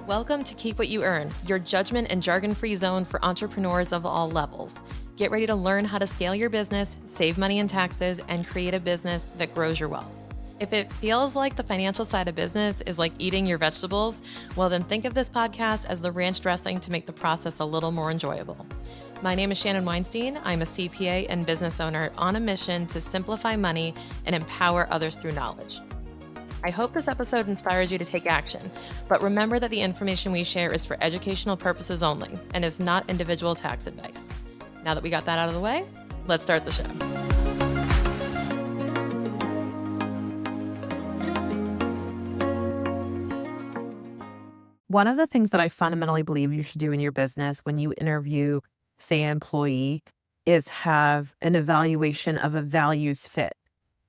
Welcome to Keep What You Earn, your judgment and jargon-free zone for entrepreneurs of all levels. Get ready to learn how to scale your business, save money in taxes, and create a business that grows your wealth. If it feels like the financial side of business is like eating your vegetables, well, then think of this podcast as the ranch dressing to make the process a little more enjoyable. My name is Shannon Weinstein. I'm a CPA and business owner on a mission to simplify money and empower others through knowledge. I hope this episode inspires you to take action, but remember that the information we share is for educational purposes only and is not individual tax advice. Now that we got that out of the way, let's start the show. One of the things that I fundamentally believe you should do in your business when you interview, say, an employee, is have an evaluation of a values fit.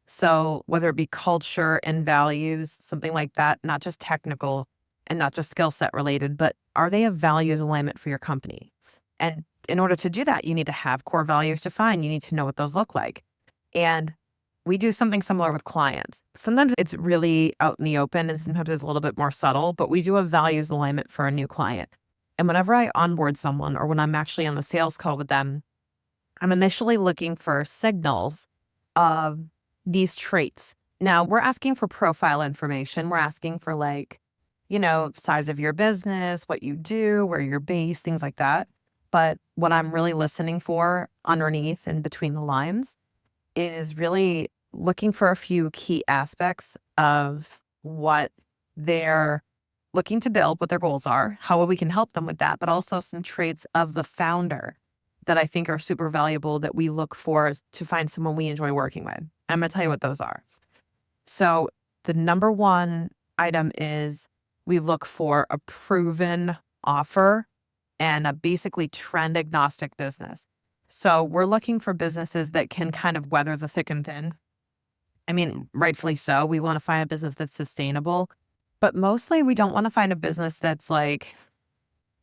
So whether it be culture and values, something like that, not just technical and not just skill set related, but are they a values alignment for your company? And in order to do that, you need to have core values defined. You need to know what those look like. And we do something similar with clients. Sometimes it's really out in the open and sometimes it's a little bit more subtle, but we do a values alignment for a new client. And whenever I onboard someone or when I'm actually on the sales call with them, I'm initially looking for signals of these traits. Now, we're asking for profile information. We're asking for size of your business, what you do, where you're based, things like that. But what I'm really listening for underneath and between the lines is really looking for a few key aspects of what they're looking to build, what their goals are, how we can help them with that, but also some traits of the founder that I think are super valuable that we look for to find someone we enjoy working with. I'm going to tell you what those are. So the number one item is we look for a proven offer and a basically trend agnostic business. So we're looking for businesses that can kind of weather the thick and thin. I mean, rightfully so. We want to find a business that's sustainable, but mostly we don't want to find a business that's like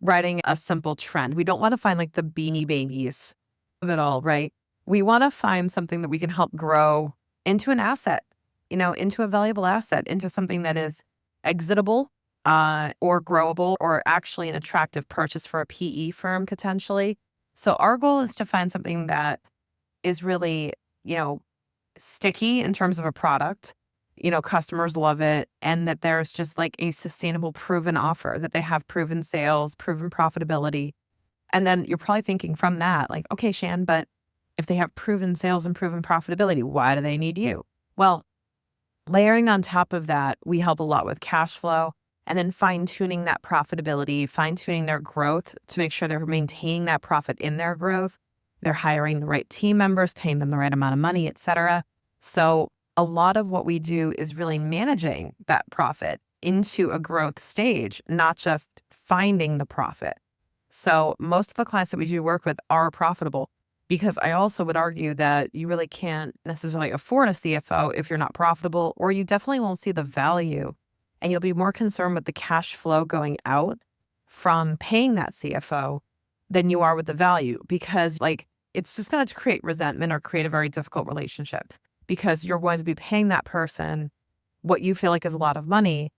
riding a simple trend. We don't want to find like the Beanie Babies of it all, right? We want to find something that we can help grow into an asset, into a valuable asset, into something that is exitable or growable or actually an attractive purchase for a PE firm potentially. So our goal is to find something that is really, sticky in terms of a product. Customers love it, and that there's just like a sustainable, proven offer, that they have proven sales, proven profitability. And then you're probably thinking from that, like, okay, Shan, but if they have proven sales and proven profitability, why do they need you? Well, layering on top of that, we help a lot with cash flow and then fine-tuning that profitability, fine-tuning their growth to make sure they're maintaining that profit in their growth. They're hiring the right team members, paying them the right amount of money, et cetera. So a lot of what we do is really managing that profit into a growth stage, not just finding the profit. So most of the clients that we do work with are profitable, because I also would argue that you really can't necessarily afford a CFO if you're not profitable, or you definitely won't see the value. And you'll be more concerned with the cash flow going out from paying that CFO than you are with the value, because it's just going to create resentment or create a very difficult relationship, because you're going to be paying that person what you feel like is a lot of money.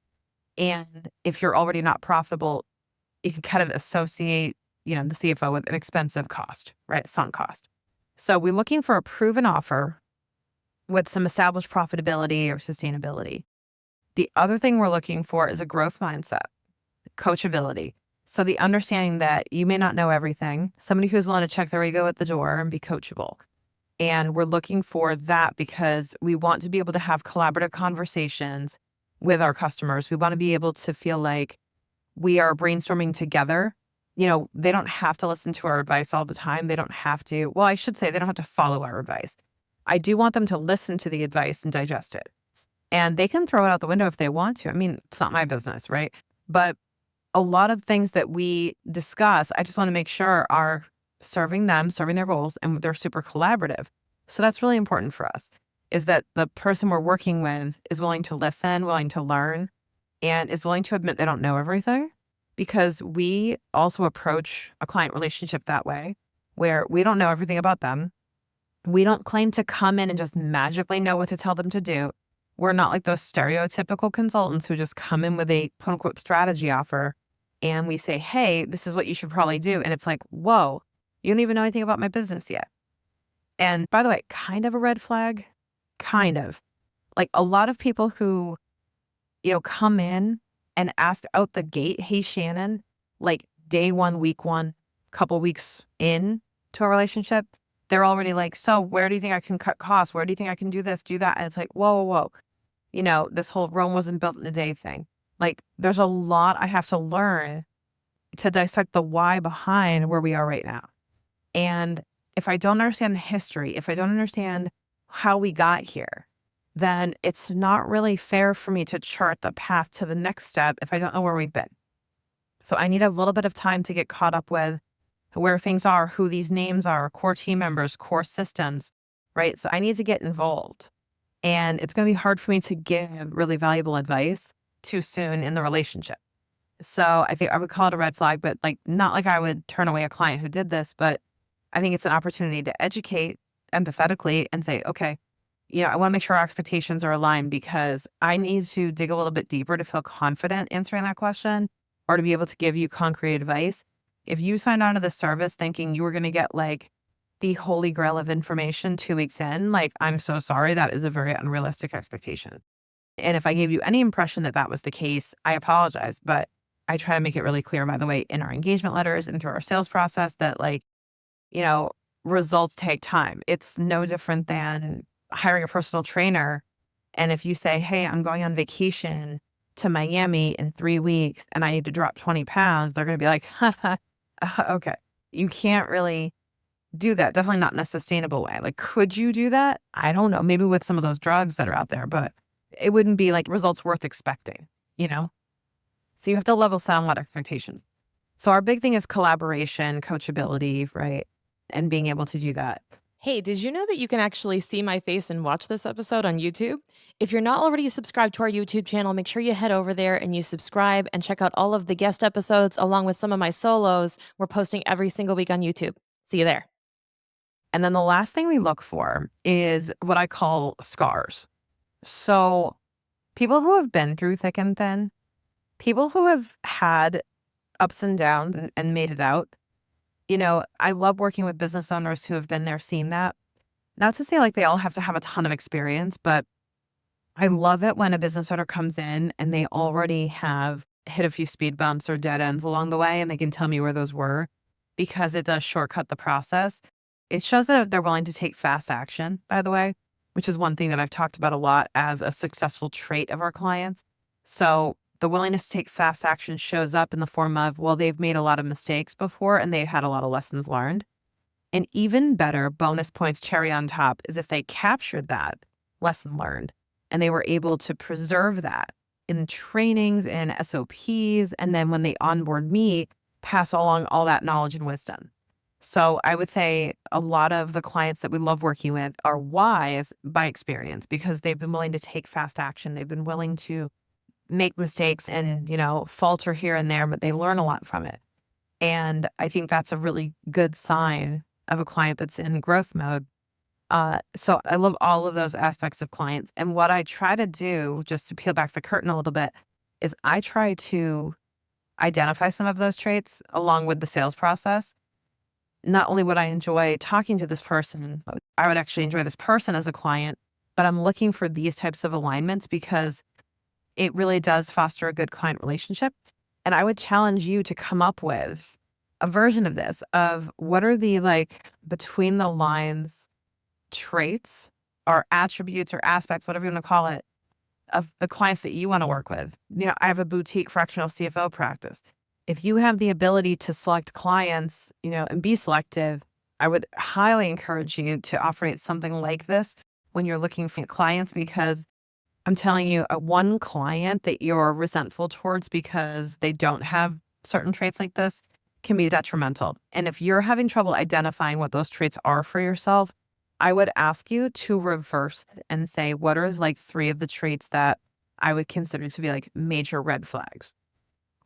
And if you're already not profitable, you can kind of associate, the CFO with an expensive cost, right? Sunk cost. So we're looking for a proven offer with some established profitability or sustainability. The other thing we're looking for is a growth mindset, coachability. So the understanding that you may not know everything, somebody who's willing to check their ego at the door and be coachable. And we're looking for that because we want to be able to have collaborative conversations with our customers. We want to be able to feel like we are brainstorming together. They don't have to listen to our advice all the time. They don't have to, well, I should say they don't have to follow our advice. I do want them to listen to the advice and digest it. And they can throw it out the window if they want to. I mean, it's not my business, right? But a lot of things that we discuss, I just want to make sure are serving them, serving their goals, and they're super collaborative. So that's really important for us, is that the person we're working with is willing to listen, willing to learn, and is willing to admit they don't know everything, because we also approach a client relationship that way, where we don't know everything about them. We don't claim to come in and just magically know what to tell them to do. We're not like those stereotypical consultants who just come in with a quote unquote strategy offer and we say, hey, this is what you should probably do. And it's like, whoa, you don't even know anything about my business yet. And by the way, kind of a red flag, kind of. Like a lot of people who, come in and ask out the gate, hey, Shannon, like day one, week one, couple weeks in to a relationship, they're already like, so where do you think I can cut costs? Where do you think I can do this, do that? And it's like, whoa, whoa, whoa. This whole Rome wasn't built in a day thing. Like there's a lot I have to learn to dissect the why behind where we are right now. And if I don't understand the history, if I don't understand how we got here, then it's not really fair for me to chart the path to the next step if I don't know where we've been. So I need a little bit of time to get caught up with where things are, who these names are, core team members, core systems, right? So I need to get involved. And it's going to be hard for me to give really valuable advice too soon in the relationship. So I think I would call it a red flag, but like not like I would turn away a client who did this, but I think it's an opportunity to educate empathetically and say, okay, I want to make sure our expectations are aligned because I need to dig a little bit deeper to feel confident answering that question or to be able to give you concrete advice. If you signed on to the service thinking you were going to get like the holy grail of information 2 weeks in, like, I'm so sorry. That is a very unrealistic expectation. And if I gave you any impression that that was the case, I apologize. But I try to make it really clear, by the way, in our engagement letters and through our sales process that like, you know, results take time. It's no different than hiring a personal trainer. And if you say, hey, I'm going on vacation to Miami in 3 weeks and I need to drop 20 pounds, they're going to be like, okay, you can't really do that. Definitely not in a sustainable way. Like, could you do that? I don't know. Maybe with some of those drugs that are out there, but it wouldn't be like results worth expecting, you know? So you have to level set on what expectations. So our big thing is collaboration, coachability, right? And being able to do that. Hey, did you know that you can actually see my face and watch this episode on YouTube? If you're not already subscribed to our YouTube channel, make sure you head over there and you subscribe and check out all of the guest episodes along with some of my solos. We're posting every single week on YouTube. See you there. And then the last thing we look for is what I call scars. So people who have been through thick and thin, people who have had ups and downs and made it out. I love working with business owners who have been there, seen that. Not to say like they all have to have a ton of experience, but I love it when a business owner comes in and they already have hit a few speed bumps or dead ends along the way and they can tell me where those were because it does shortcut the process. It shows that they're willing to take fast action, by the way, which is one thing that I've talked about a lot as a successful trait of our clients. So the willingness to take fast action shows up in the form of, well, they've made a lot of mistakes before and they've had a lot of lessons learned. And even better, bonus points, cherry on top, is if they captured that lesson learned and they were able to preserve that in trainings and SOPs. And then when they onboard me, pass along all that knowledge and wisdom. So I would say a lot of the clients that we love working with are wise by experience because they've been willing to take fast action. They've been willing to make mistakes and, falter here and there, but they learn a lot from it. And I think that's a really good sign of a client that's in growth mode. So I love all of those aspects of clients. And what I try to do, just to peel back the curtain a little bit, is I try to identify some of those traits along with the sales process. Not only would I enjoy talking to this person, I would actually enjoy this person as a client, but I'm looking for these types of alignments because it really does foster a good client relationship. And I would challenge you to come up with a version of this, of what are the like between the lines traits or attributes or aspects, whatever you want to call it, of the clients that you want to work with. I have a boutique fractional CFO practice. If you have the ability to select clients, and be selective, I would highly encourage you to operate something like this when you're looking for clients because I'm telling you, one client that you're resentful towards because they don't have certain traits like this can be detrimental. And if you're having trouble identifying what those traits are for yourself, I would ask you to reverse it and say, what are like 3 of the traits that I would consider to be like major red flags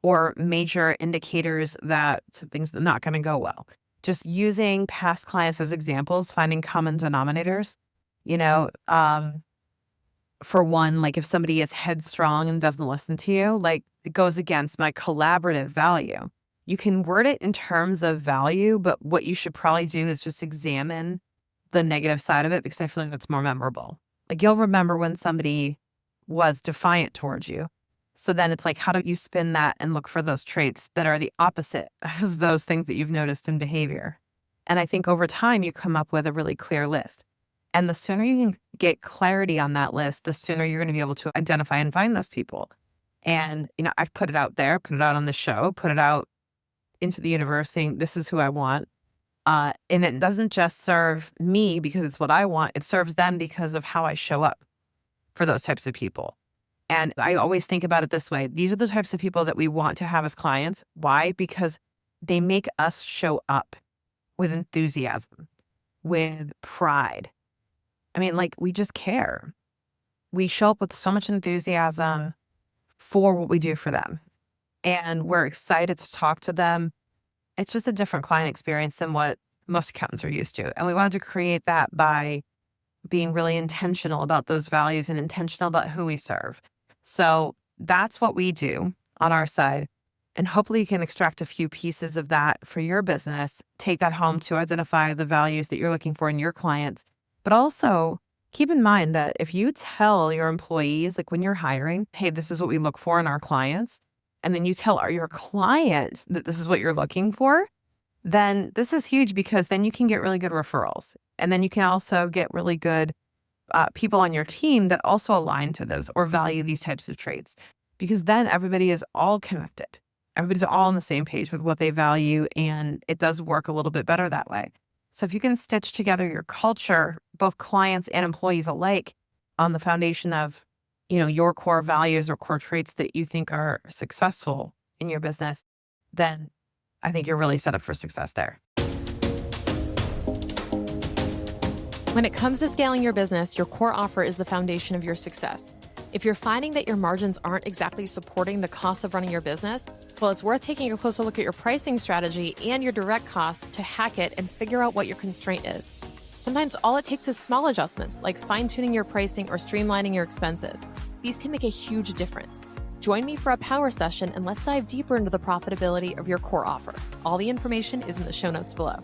or major indicators that something's not going to go well? Just using past clients as examples, finding common denominators, you know, um, For one, like if somebody is headstrong and doesn't listen to you, like it goes against my collaborative value. You can word it in terms of value, but what you should probably do is just examine the negative side of it because I feel like that's more memorable. Like you'll remember when somebody was defiant towards you. So then it's like, how do you spin that and look for those traits that are the opposite of those things that you've noticed in behavior? And I think over time, you come up with a really clear list. And the sooner you can get clarity on that list, the sooner you're going to be able to identify and find those people. And, I've put it out there, put it out on the show, put it out into the universe saying, this is who I want. And it doesn't just serve me because it's what I want. It serves them because of how I show up for those types of people. And I always think about it this way. These are the types of people that we want to have as clients. Why? Because they make us show up with enthusiasm, with pride. I mean, like we just care. We show up with so much enthusiasm for what we do for them. And we're excited to talk to them. It's just a different client experience than what most accountants are used to. And we wanted to create that by being really intentional about those values and intentional about who we serve. So that's what we do on our side. And hopefully you can extract a few pieces of that for your business, take that home to identify the values that you're looking for in your clients. But also keep in mind that if you tell your employees, like when you're hiring, hey, this is what we look for in our clients, and then you tell your client that this is what you're looking for, then this is huge because then you can get really good referrals. And then you can also get really good people on your team that also align to this or value these types of traits, because then everybody is all connected. Everybody's all on the same page with what they value, and it does work a little bit better that way. So if you can stitch together your culture, both clients and employees alike, on the foundation of, your core values or core traits that you think are successful in your business, then I think you're really set up for success there. When it comes to scaling your business, your core offer is the foundation of your success. If you're finding that your margins aren't exactly supporting the cost of running your business, well, it's worth taking a closer look at your pricing strategy and your direct costs to hack it and figure out what your constraint is. Sometimes all it takes is small adjustments, like fine-tuning your pricing or streamlining your expenses. These can make a huge difference. Join me for a power session and let's dive deeper into the profitability of your core offer. All the information is in the show notes below.